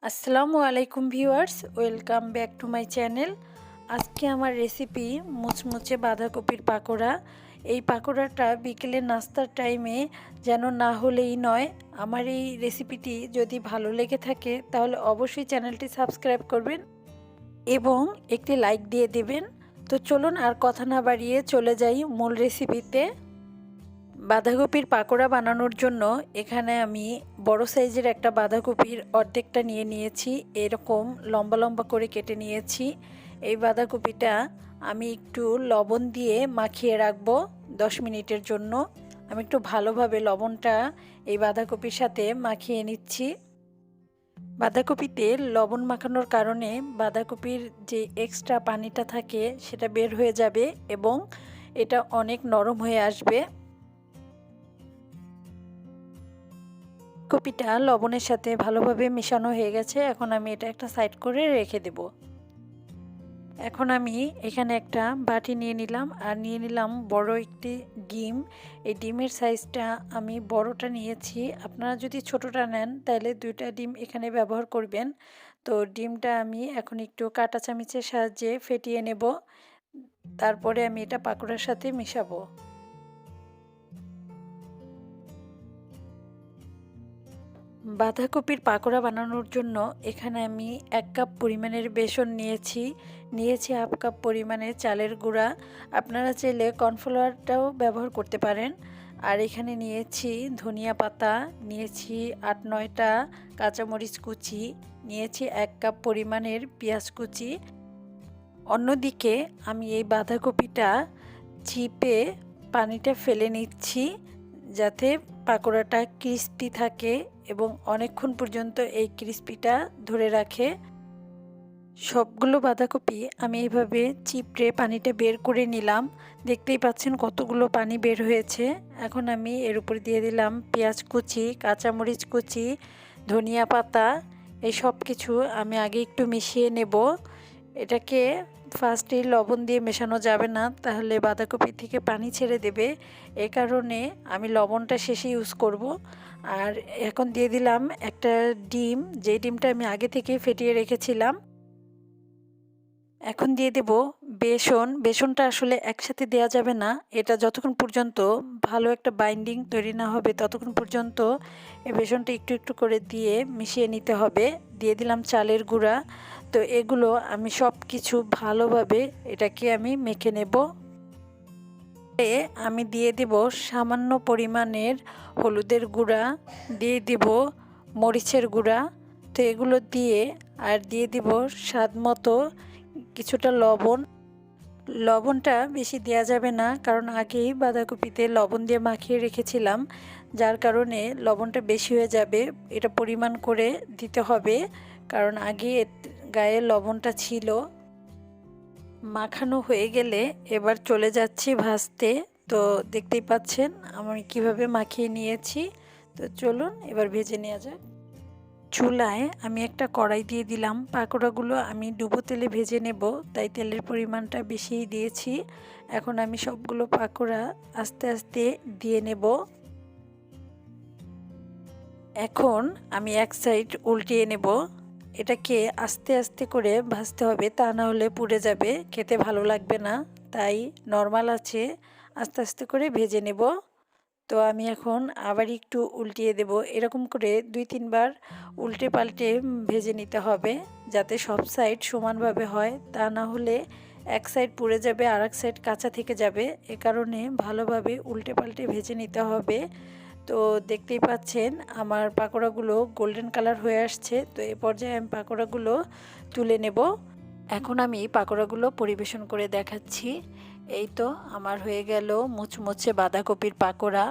আসসালামু আলাইকুম viewers, welcome back to my channel. আজকে আমার রেসিপি মুচমুচে বাঁধাকপির পাকোড়া। এই পাকোড়াটা বিকেলের নাস্তার টাইমে যেন না হলেই নয়। আমার এই রেসিপিটি যদি ভালো লেগে থাকে তাহলে অবশ্যই চ্যানেলটি সাবস্ক্রাইব করবেন এবং একটি লাইক দিয়ে দেবেন। তো চলুন আর কথা না বাড়িয়ে চলে যাই মূল রেসিপিতে। বাঁধাকপির পাকোড়া বানানোর জন্য এখানে আমি বড় সাইজের একটা বাঁধাকপির অর্ধেকটা নিয়ে নিয়েছি, এরকম লম্বা লম্বা করে কেটে নিয়েছি। এই বাঁধাকপিটা আমি একটু লবণ দিয়ে মাখিয়ে রাখবো 10 মিনিটের জন্য। আমি একটু ভালোভাবে লবণটা এই বাঁধাকপির সাথে মাখিয়ে নিচ্ছি। বাঁধাকপিতে লবণ মাখানোর কারণে বাঁধাকপির যে এক্সট্রা পানিটা থাকে সেটা বের হয়ে যাবে এবং এটা অনেক নরম হয়ে আসবে। কপিটা লবণের সাথে ভালোভাবে মেশানো হয়ে গেছে। এখন আমি এটা একটা সাইড করে রেখে দেব। এখন আমি এখানে একটা বাটি নিয়ে নিলাম আর নিয়ে নিলাম বড় একটি ডিম। এই ডিমের সাইজটা আমি বড়টা নিয়েছি, আপনারা যদি ছোটটা নেন তাহলে 2টা ডিম এখানে ব্যবহার করবেন। তো ডিমটা আমি এখন একটু কাঁটা চামচের সাহায্যে ফেটিয়ে নেব, তারপরে আমি এটা পাকোড়ার সাথে মেশাবো। বাঁধাকপির পাকোড়া বানানোর জন্য এখানে আমি 1 কাপ পরিমাণের বেসন নিয়েছি, 1/2 কাপ পরিমাণের চালের গুঁড়া। আপনারা চাইলে কর্নফ্লাওয়ারটাও ব্যবহার করতে পারেন। আর এখানে নিয়েছি ধনিয়া পাতা, নিয়েছি 8-9টা কাঁচামরিচ কুচি, নিয়েছি 1 কাপ পরিমাণের পেঁয়াজ কুচি। অন্যদিকে আমি এই বাঁধাকপিটা চিপে পানিটা ফেলে নিচ্ছি যাতে পাকোড়াটা ক্রিস্পি থাকে এবং অনেকক্ষণ পর্যন্ত এই ক্রিস্পিটা ধরে রাখে। সবগুলো বাঁধাকপি আমি এইভাবে চিপড়ে পানিটা বের করে নিলাম। দেখতেই পাচ্ছেন কতগুলো পানি বের হয়েছে। এখন আমি এর উপর দিয়ে দিলাম পেঁয়াজ কুচি, কাঁচামরিচ কুচি, ধনিয়া পাতা। এই সব কিছু আমি আগে একটু মিশিয়ে নেব। এটাকে ফার্স্টে লবণ দিয়ে মেশানো যাবে না, তাহলে বাঁধাকপি থেকে পানি ছেড়ে দেবে। এই কারণে আমি লবণটা শেষে ইউজ করব। আর এখন দিয়ে দিলাম একটা ডিম, যে ডিমটা আমি আগে থেকে ফেটিয়ে রেখেছিলাম। এখন দিয়ে দেব বেসন। বেসনটা আসলে একসাথে দেওয়া যাবে না, এটা যতক্ষণ পর্যন্ত ভালো একটা বাইন্ডিং তৈরি না হবে ততক্ষণ পর্যন্ত এই বেসনটা একটু একটু করে দিয়ে মিশিয়ে নিতে হবে। দিয়ে দিলাম চালের গুঁড়া। তো এগুলো আমি সব কিছু ভালোভাবে এটাকে আমি মেখে নেব। আমি দিয়ে দেব সামান্য পরিমাণের হলুদের গুঁড়া, দিয়ে দিব মরিচের গুঁড়া। তো এগুলো দিয়ে আর দিয়ে দিব স্বাদ মতো কিছুটা লবণ। লবণটা বেশি দেওয়া যাবে না, কারণ আগেই বাঁধাকপিতে লবণ দিয়ে মাখিয়ে রেখেছিলাম, যার কারণে লবণটা বেশি হয়ে যাবে। এটা পরিমাণ করে দিতে হবে, কারণ আগে গায়ে লবণটা ছিল। মাখানো হয়ে গেলে এবার চলে যাচ্ছি ভাজতে। তো দেখতেই পাচ্ছেন আমি কিভাবে মাখিয়ে নিয়েছি। তো চলুন এবার ভেজে নেওয়া যাক। চুলায় আমি একটা কড়াই দিয়ে দিলাম। পাকোড়াগুলো আমি ডুবো তেলে ভেজে নেব, তাই তেলের পরিমাণটা বেশিই দিয়েছি। এখন আমি সবগুলো পাকোড়া আস্তে আস্তে দিয়ে নেব। এখন আমি এক সাইড উল্টিয়ে নেব। এটাকে আস্তে আস্তে করে ভাজতে হবে, তা না হলে পুড়ে যাবে, খেতে ভালো লাগবে না। তাই নর্মাল আছে আস্তে আস্তে করে ভেজে নেব। তো আমি এখন আবার একটু উল্টিয়ে দেব। এরকম করে 2-3 বার উল্টে পাল্টে ভেজে নিতে হবে, যাতে সব সাইড সমানভাবে হয়, তা না হলে এক সাইড পুড়ে যাবে আর এক সাইড কাঁচা থেকে যাবে। এ কারণে ভালোভাবে উল্টে পাল্টে ভেজে নিতে হবে। তো দেখতেই পাচ্ছেন আমার পাকোড়াগুলো গোল্ডেন কালার হয়ে আসছে। তো এই পর্যায়ে আমি পাকোড়াগুলো তুলে নেব। এখন আমি পাকোড়াগুলো পরিবেশন করে দেখাচ্ছি। এই তো আমার হয়ে গেল মুচমুচে বাঁধাকপির পাকোড়া।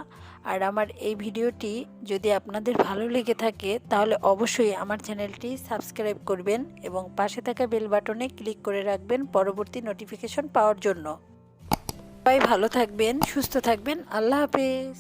আর আমার এই ভিডিওটি যদি আপনাদের ভালো লেগে থাকে তাহলে অবশ্যই আমার চ্যানেলটি সাবস্ক্রাইব করবেন এবং পাশে থাকা বেল বাটনে ক্লিক করে রাখবেন পরবর্তী নোটিফিকেশন পাওয়ার জন্য। সবাই ভালো থাকবেন, সুস্থ থাকবেন। আল্লাহ হাফেজ।